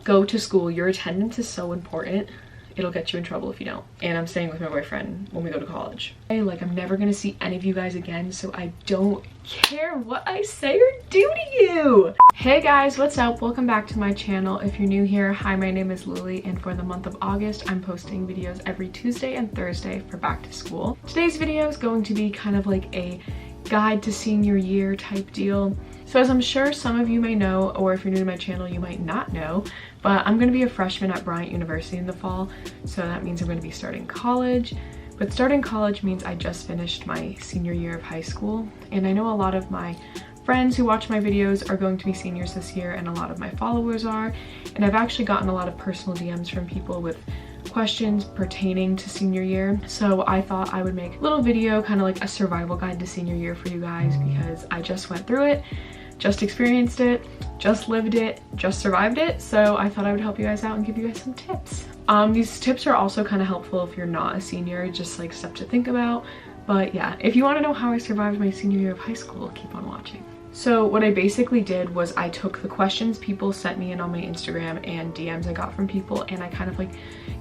Go to school. Your attendance is so important. It'll get you in trouble if you don't. And I'm staying with my boyfriend when we go to college. Like, I'm never gonna see any of you guys again, so I don't care what I say or do to you. Hey guys, what's up? Welcome back to my channel. If you're new here, hi, my name is Lily, and for the month of August, I'm posting videos every Tuesday and Thursday for back to school. Today's video is going to be kind of like a guide to senior year type deal. So as I'm sure some of you may know, or if you're new to my channel, you might not know, but I'm going to be a freshman at Bryant University in the fall. So that means I'm going to be starting college. But starting college means I just finished my senior year of high school. And I know a lot of my friends who watch my videos are going to be seniors this year, and a lot of my followers are. And I've actually gotten a lot of personal DMs from people with questions pertaining to senior year. So I thought I would make a little video, kind of like a survival guide to senior year for you guys, because I just went through it, just experienced it, just lived it, just survived it. So I thought I would help you guys out and give you guys some tips. These tips are also kind of helpful if you're not a senior, just like stuff to think about. But yeah, if you want to know how I survived my senior year of high school, keep on watching. So what I basically did was I took the questions people sent me in on my Instagram and DMs I got from people, and I kind of like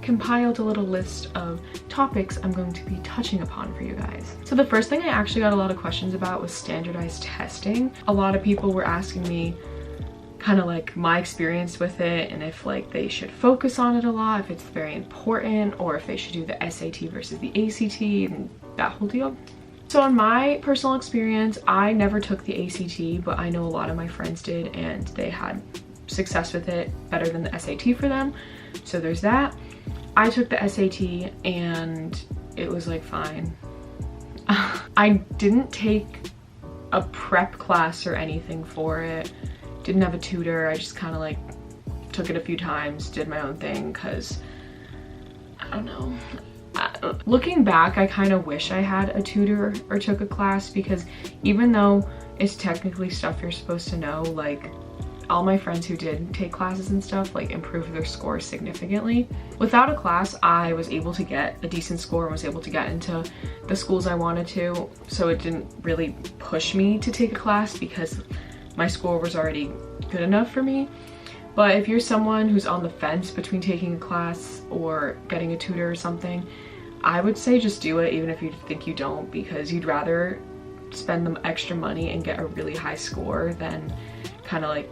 compiled a little list of topics I'm going to be touching upon for you guys. So the first thing I actually got a lot of questions about was standardized testing. A lot of people were asking me kind of like my experience with it, and if like they should focus on it a lot, if it's very important, or if they should do the SAT versus the ACT and that whole deal. So in my personal experience, I never took the ACT, but I know a lot of my friends did, and they had success with it, better than the SAT for them. So there's that. I took the SAT and it was like fine. I didn't take a prep class or anything for it. Didn't have a tutor. I just kind of like took it a few times, did my own thing, because I don't know. Looking back, I kind of wish I had a tutor or took a class, because even though it's technically stuff you're supposed to know, like all my friends who did take classes and stuff like improved their scores significantly. Without a class, I was able to get a decent score and was able to get into the schools I wanted to, so it didn't really push me to take a class because my score was already good enough for me. But if you're someone who's on the fence between taking a class or getting a tutor or something, I would say just do it, even if you think you don't, because you'd rather spend the extra money and get a really high score than kind of like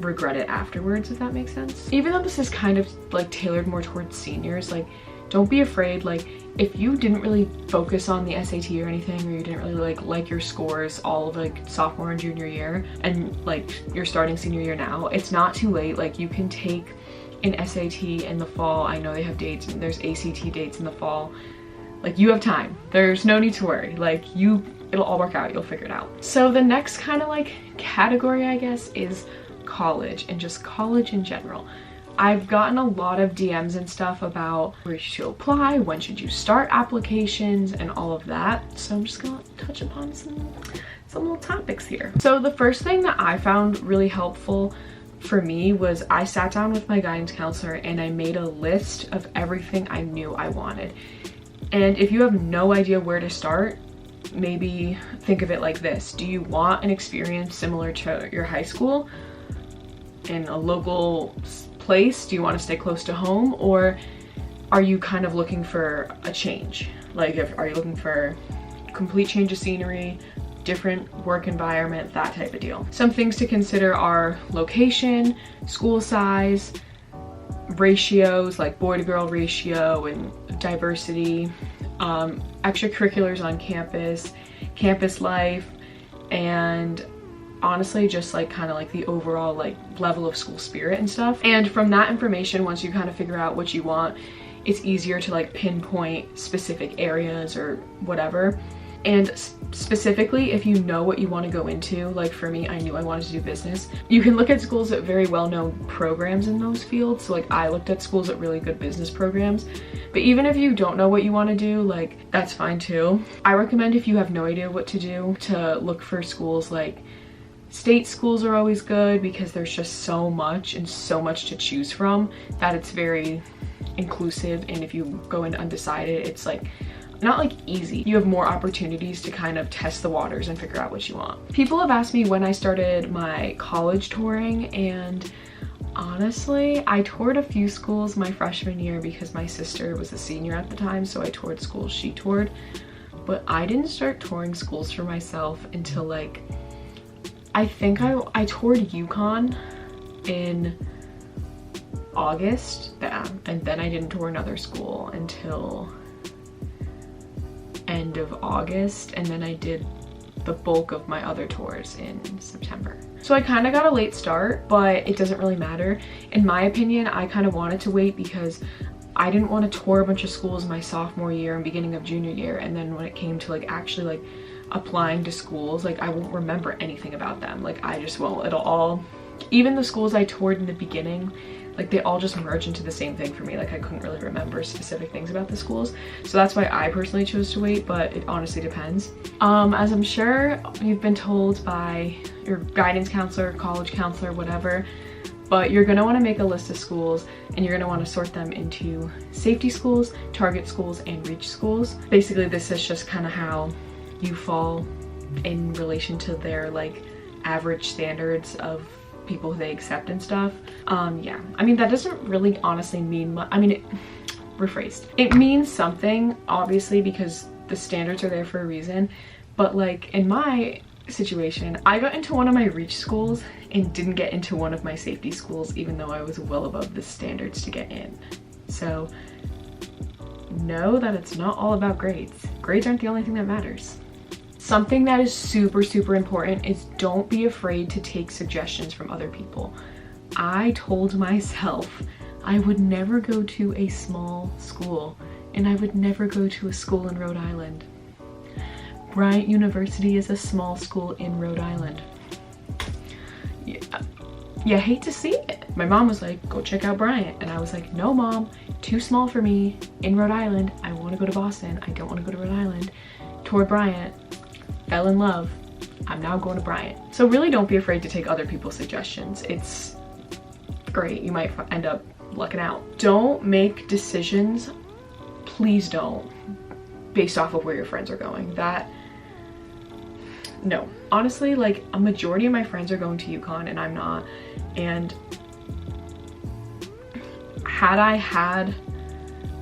regret it afterwards, if that makes sense. Even though this is kind of like tailored more towards seniors, like don't be afraid. Like if you didn't really focus on the SAT or anything, or you didn't really like your scores all of like sophomore and junior year, and like you're starting senior year now, it's not too late. Like you can take an SAT in the fall. I know they have dates, and there's ACT dates in the fall. Like you have time. There's no need to worry. Like it'll all work out. You'll figure it out. So the next kind of like category, I guess, is college, and just college in general. I've gotten a lot of DMs and stuff about where should you apply, when should you start applications, and all of that. So I'm just gonna touch upon some little topics here. So the first thing that I found really helpful for me was I sat down with my guidance counselor and I made a list of everything I knew I wanted. And if you have no idea where to start, maybe think of it like this. Do you want an experience similar to your high school in a local place? Do you want to stay close to home, or are you kind of looking for a change? Like are you looking for complete change of scenery, different work environment, that type of deal? Some things to consider are location, school size, ratios like boy to girl ratio and diversity, extracurriculars on campus, campus life, and honestly just like kind of like the overall like level of school spirit and stuff. And from that information, once you kind of figure out what you want, it's easier to like pinpoint specific areas or whatever. And specifically, if you know what you want to go into, like for me, I knew I wanted to do business. You can look at schools at very well-known programs in those fields. So like I looked at schools at really good business programs. But even if you don't know what you want to do, like that's fine too. I recommend, if you have no idea what to do, to look for schools like state schools are always good, because there's just so much to choose from that it's very inclusive. And if you go in undecided, it's like not like easy. You have more opportunities to kind of test the waters and figure out what you want. People have asked me when I started my college touring, and Honestly, I toured a few schools my freshman year because my sister was a senior at the time, so I toured schools she toured. But I didn't start touring schools for myself until like, I think I toured UConn in August, and then I didn't tour another school until end of August, and then I did the bulk of my other tours in September. So I kind of got a late start, but it doesn't really matter. In my opinion, I kind of wanted to wait because I didn't want to tour a bunch of schools my sophomore year and beginning of junior year, and then when it came to like actually like applying to schools, like I won't remember anything about them. Like I just won't. It'll all, even the schools I toured in the beginning, like they all just merge into the same thing for me. Like I couldn't really remember specific things about the schools. So that's why I personally chose to wait, but it honestly depends. As I'm sure you've been told by your guidance counselor, college counselor, whatever, but you're gonna wanna make a list of schools and you're gonna wanna sort them into safety schools, target schools, and reach schools. Basically, this is just kind of how you fall in relation to their like average standards of people who they accept and stuff. Yeah, I mean, that doesn't really honestly mean much. I mean, rephrased. It means something, obviously, because the standards are there for a reason. But like in my situation, I got into one of my reach schools and didn't get into one of my safety schools, even though I was well above the standards to get in. So know that it's not all about grades. Grades aren't the only thing that matters. Something that is super, super important is don't be afraid to take suggestions from other people. I told myself I would never go to a small school and I would never go to a school in Rhode Island. Bryant University is a small school in Rhode Island. Yeah, you hate to see it. My mom was like, go check out Bryant. And I was like, no mom, too small for me in Rhode Island. I want to go to Boston. I don't want to go to Rhode Island. Toured Bryant. Fell in love. I'm now going to Bryant. So really don't be afraid to take other people's suggestions. It's great. You might end up lucking out. Don't make decisions, please don't, based off of where your friends are going. No. Honestly, like a majority of my friends are going to UConn and I'm not. And had I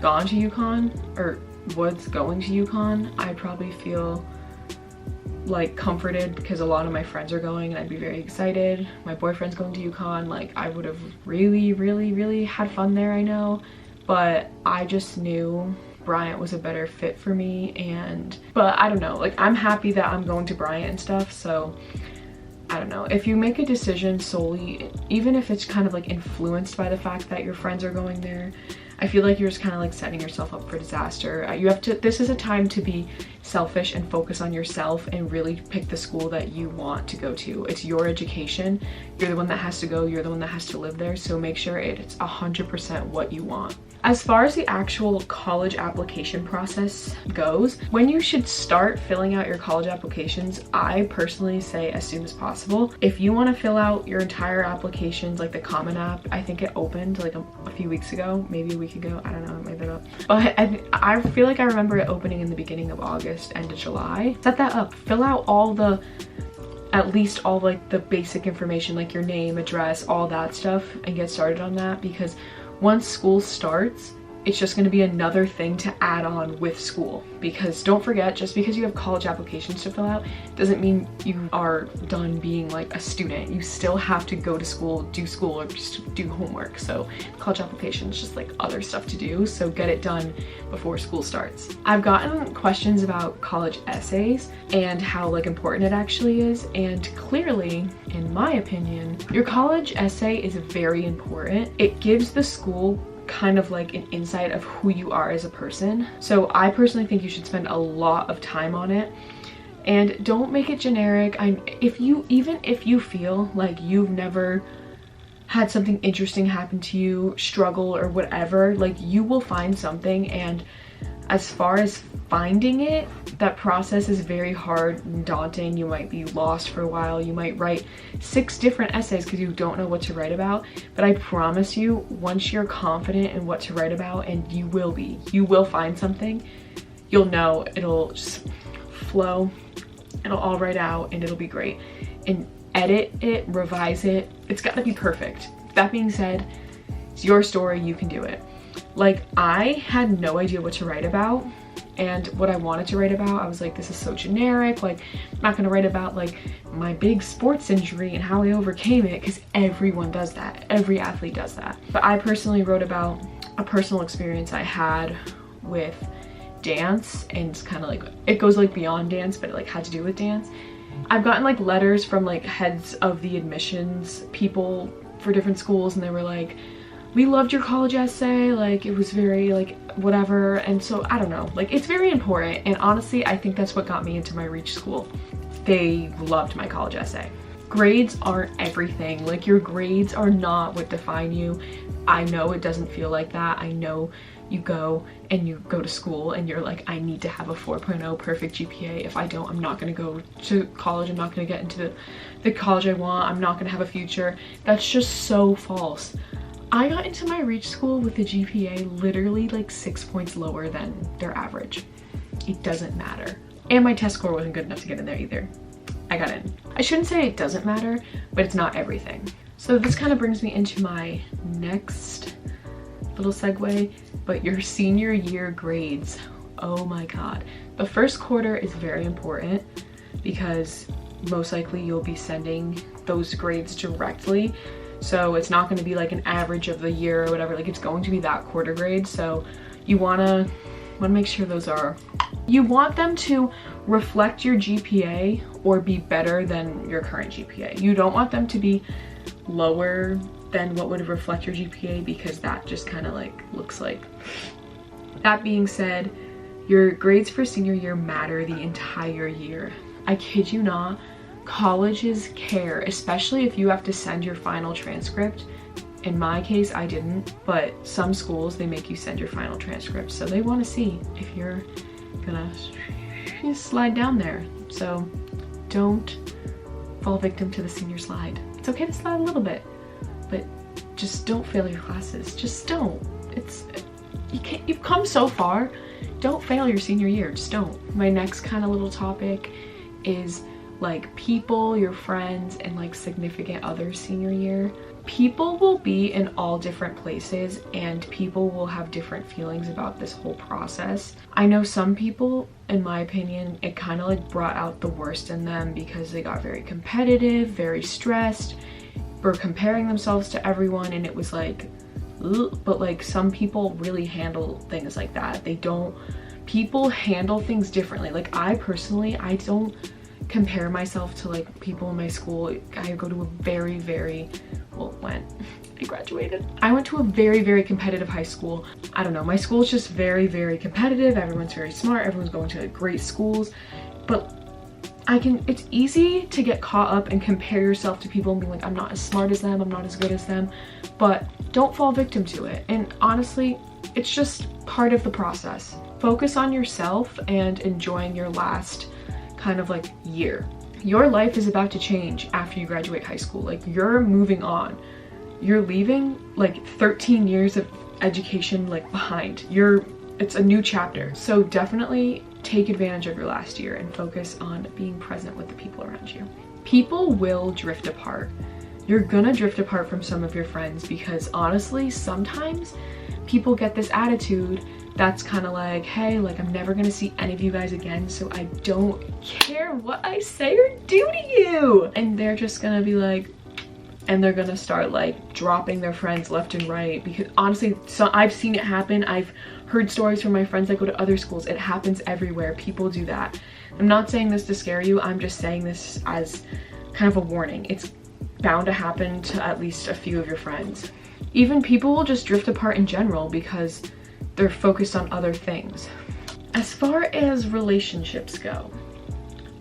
gone to UConn or was going to UConn, I'd probably feel like comforted because a lot of my friends are going and I'd be very excited. My boyfriend's going to UConn. Like I would have really had fun there, I know, but I just knew Bryant was a better fit for me. But I don't know, like I'm happy that I'm going to Bryant and stuff. So I don't know, if you make a decision solely, even if it's kind of like influenced by the fact that your friends are going there, I feel like you're just kind of like setting yourself up for disaster. You have to, this is a time to be selfish and focus on yourself and really pick the school that you want to go to. It's your education. You're the one that has to go. You're the one that has to live there. So make sure it's 100% what you want. As far as the actual college application process goes, when you should start filling out your college applications, I personally say as soon as possible. If you want to fill out your entire applications, like the Common App, I think it opened like a few weeks ago, maybe a week ago, I don't know, I made that up. But I feel like I remember it opening in the beginning of August, end of July. Set that up, fill out at least all like the basic information, like your name, address, all that stuff, and get started on that, because once school starts, it's just going to be another thing to add on with school. Because don't forget, just because you have college applications to fill out doesn't mean you are done being like a student. You still have to go to school, or just do homework. So college application is just like other stuff to do, so get it done before school starts. I've gotten questions about college essays and how like important it actually is, and clearly, in my opinion, your college essay is very important. It gives the school kind of like an insight of who you are as a person. So I personally think you should spend a lot of time on it, and don't make it generic. Even if you feel like you've never had something interesting happen to you, struggle or whatever, like you will find something. And as far as finding it, that process is very hard and daunting. You might be lost for a while. You might write 6 different essays because you don't know what to write about. But I promise you, once you're confident in what to write about, and you will find something, you'll know, it'll just flow, it'll all write out, and it'll be great. And edit it, revise it. It's got to be perfect. That being said, it's your story, you can do it. Like, I had no idea what to write about, and what I wanted to write about, I was like, this is so generic, like, I'm not gonna write about like my big sports injury and how I overcame it, because everyone does that. Every athlete does that. But I personally wrote about a personal experience I had with dance, and it's kind of like, it goes like beyond dance, but it like had to do with dance. I've gotten like letters from like heads of the admissions people for different schools, and they were like, we loved your college essay, like it was very like whatever. And so I don't know, like it's very important, and honestly I think that's what got me into my Reach school. They loved my college essay. Grades aren't everything. Like, your grades are not what define you. I know it doesn't feel like that. I know you go to school and you're like, I need to have a 4.0 perfect GPA. If I don't, I'm not gonna go to college. I'm not gonna get into the college I want. I'm not gonna have a future. That's just so false. I got into my Reach school with a GPA literally like 6 points lower than their average. It doesn't matter. And my test score wasn't good enough to get in there either. I got in. I shouldn't say it doesn't matter, but it's not everything. So this kind of brings me into my next little segue, but your senior year grades. Oh my God. The first quarter is very important because most likely you'll be sending those grades directly. So it's not going to be like an average of the year or whatever, like it's going to be that quarter grade. So you want to make sure those are, you want them to reflect your GPA or be better than your current GPA. You don't want them to be lower than what would reflect your GPA, because that just kind of like looks like. That being said, your grades for senior year matter the entire year. I kid you not, colleges care, especially if you have to send your final transcript. In my case, I didn't, but some schools, they make you send your final transcript. So they want to see if you're gonna slide down there. So don't fall victim to the senior slide. It's okay to slide a little bit, but just don't fail your classes. Just don't. You've come so far. Don't fail your senior year. Just don't. My next kind of little topic is like people, your friends, and like significant others senior year. People will be in all different places, and people will have different feelings about this whole process. I know some people, in my opinion, it kind of like brought out the worst in them because they got very competitive, very stressed, were comparing themselves to everyone, and it was like, ugh. But like some people really handle things like that. People handle things differently. Like I personally, I don't compare myself to like people in my school. I go to a very, well, I graduated. I went to a very competitive high school. I don't know, my school is just very competitive. Everyone's very smart. Everyone's going to great schools. But it's easy to get caught up and compare yourself to people and be like, I'm not as smart as them, I'm not as good as them. But don't fall victim to it. And honestly, it's just part of the process. Focus on yourself and enjoying your last kind of like year. Your life is about to change after you graduate high school. Like, you're moving on. You're leaving like 13 years of education like behind. It's a new chapter. So definitely take advantage of your last year and focus on being present with the people around you. People will drift apart. You're gonna drift apart from some of your friends because honestly, sometimes people get this attitude that's kind of like, hey, like I'm never gonna see any of you guys again, so I don't care what I say or do to you. And they're just gonna be like, and they're gonna start like dropping their friends left and right, because honestly, I've seen it happen. I've heard stories from my friends that go to other schools. It happens everywhere. People do that. I'm not saying this to scare you. I'm just saying this as kind of a warning. It's bound to happen to at least a few of your friends. Even people will just drift apart in general because they're focused on other things. As far as relationships go,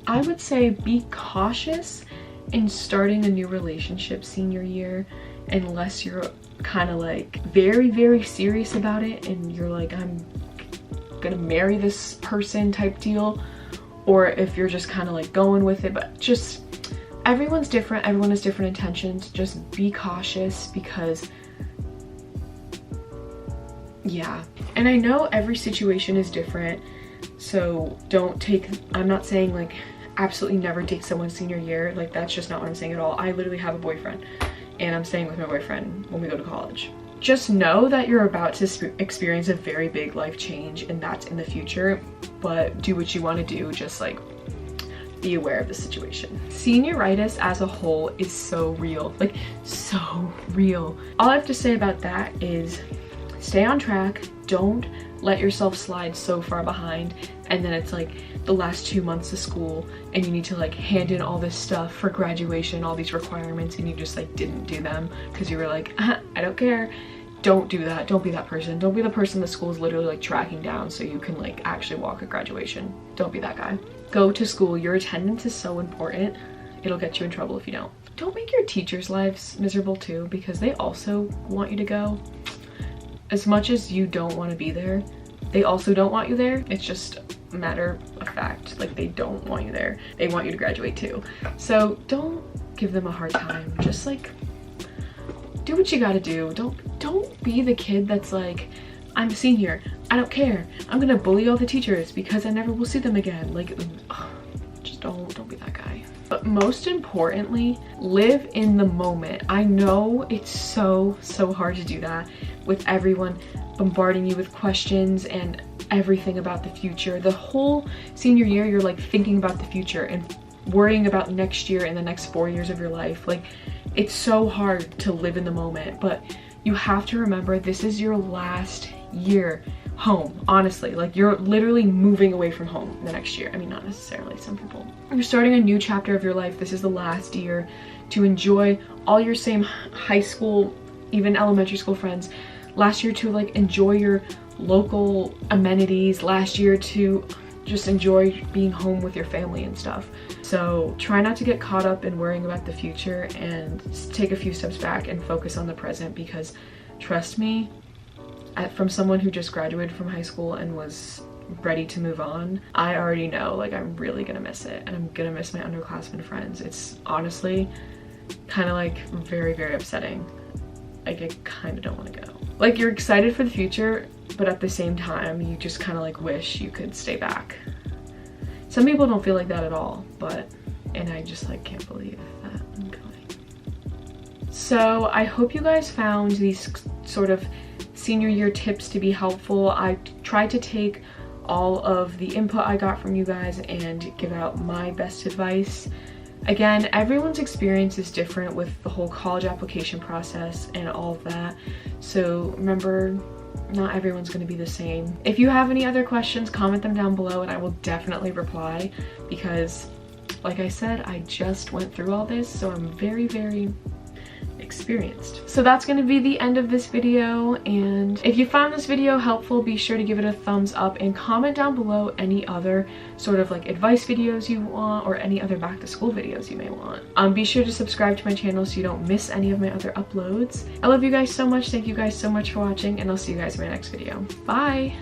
I would say be cautious in starting a new relationship senior year unless you're kind of like very serious about it and you're like, I'm gonna marry this person type deal, or if you're just kind of like going with it. But just, everyone's different, everyone has different intentions. Just be cautious because yeah. And I know every situation is different, so I'm not saying like absolutely never date someone senior year. Like, that's just not what I'm saying at all. I literally have a boyfriend and I'm staying with my boyfriend when we go to college. Just know that you're about to experience a very big life change, and that's in the future, but do what you want to do. Just like be aware of the situation. Senioritis as a whole is so real, like so real. All I have to say about that is stay on track. Don't let yourself slide so far behind, and then it's like the last 2 months of school and you need to like hand in all this stuff for graduation, all these requirements, and you just like didn't do them because you were like, I don't care. Don't do that. Don't be that person. Don't be the person the school is literally like tracking down so you can like actually walk at graduation. Don't be that guy. Go to school. Your attendance is so important. It'll get you in trouble if you don't. Don't make your teachers' lives miserable too, because they also want you to go. As much as you don't want to be there, they also don't want you there. It's just a matter of fact. Like, they don't want you there. They want you to graduate too. So don't give them a hard time. Just like do what you gotta do. Don't be the kid that's like, I'm a senior, I don't care, I'm gonna bully all the teachers because I never will see them again. Like, ugh, just don't be that guy. But most importantly, live in the moment. I know it's so hard to do that with everyone bombarding you with questions and everything about the future. The whole senior year, you're like thinking about the future and worrying about next year and the next 4 years of your life. Like, it's so hard to live in the moment, but you have to remember this is your last year home. Honestly, like, you're literally moving away from home the next year. I mean, not necessarily, some people. You're starting a new chapter of your life. This is the last year to enjoy all your same high school, even elementary school friends. Last year to like enjoy your local amenities. Last year to just enjoy being home with your family and stuff. So try not to get caught up in worrying about the future and take a few steps back and focus on the present, because trust me, from someone who just graduated from high school and was ready to move on, I already know, like, I'm really gonna miss it, and I'm gonna miss my underclassmen friends. It's honestly kind of like very upsetting. Like, I kind of don't want to go. Like, you're excited for the future, but at the same time you just kind of like wish you could stay back. Some people don't feel like that at all, and I just like can't believe that I'm going. So I hope you guys found these sort of senior year tips to be helpful. I tried to take all of the input I got from you guys and give out my best advice. Again, everyone's experience is different with the whole college application process and all of that. So remember, not everyone's going to be the same. If you have any other questions, comment them down below and I will definitely reply, because like I said, I just went through all this, so I'm very experienced. So that's going to be the end of this video, and if you found this video helpful, be sure to give it a thumbs up and comment down below any other sort of like advice videos you want, or any other back to school videos you may want. Be sure to subscribe to my channel so you don't miss any of my other uploads. I love you guys so much. Thank you guys so much for watching, and I'll see you guys in my next video. Bye!